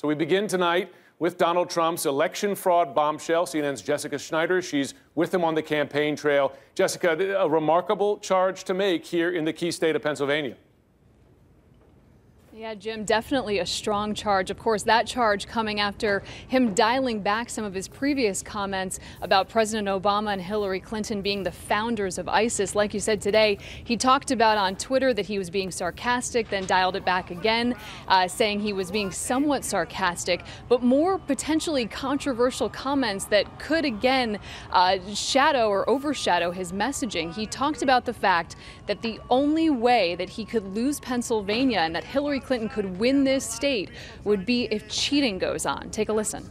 So we begin tonight with Donald Trump's election fraud bombshell. CNN's Jessica Schneider, she's with him on the campaign trail. Jessica, a remarkable charge to make here in the key state of Pennsylvania. Yeah, Jim, definitely a strong charge. Of course, that charge coming after him dialing back some of his previous comments about President Obama and Hillary Clinton being the founders of ISIS. Like you said today, he talked about on Twitter that he was being sarcastic, then dialed it back again, saying he was being somewhat sarcastic, but more potentially controversial comments that could again shadow or overshadow his messaging. He talked about the fact that the only way that he could lose Pennsylvania and that Hillary Clinton could win this state would be if cheating goes on. Take a listen.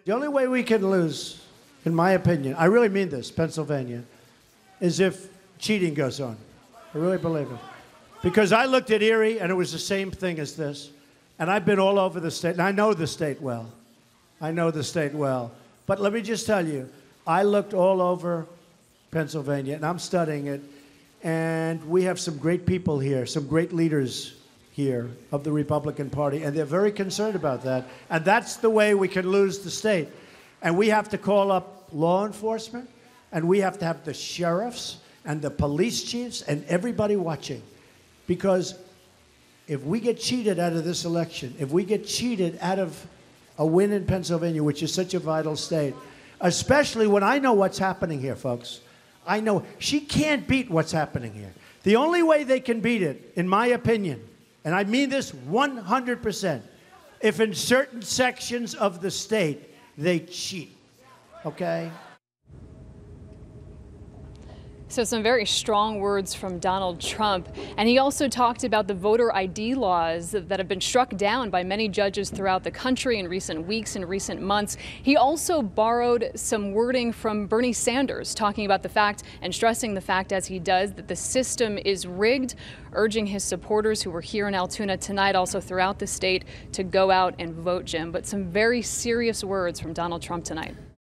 The only way we can lose, in my opinion, I really mean this, Pennsylvania, is if cheating goes on. I really believe it. Because I looked at Erie, and it was the same thing as this. And I've been all over the state, and I know the state well. I know the state well. But let me just tell you, I looked all over Pennsylvania, and I'm studying it. And we have some great people here, some great leaders here of the Republican Party, and they're very concerned about that. And that's the way we can lose the state. And we have to call up law enforcement, and we have to have the sheriffs and the police chiefs and everybody watching. Because if we get cheated out of this election, if we get cheated out of a win in Pennsylvania, which is such a vital state, especially when I know what's happening here, folks. I know she can't beat what's happening here. The only way they can beat it, in my opinion, and I mean this 100%, if in certain sections of the state they cheat, okay? So some very strong words from Donald Trump. And he also talked about the voter ID laws that have been struck down by many judges throughout the country in recent weeks and recent months. He also borrowed some wording from Bernie Sanders, talking about the fact and stressing the fact, as he does, that the system is rigged, urging his supporters who were here in Altoona tonight, also throughout the state, to go out and vote, Jim. But some very serious words from Donald Trump tonight.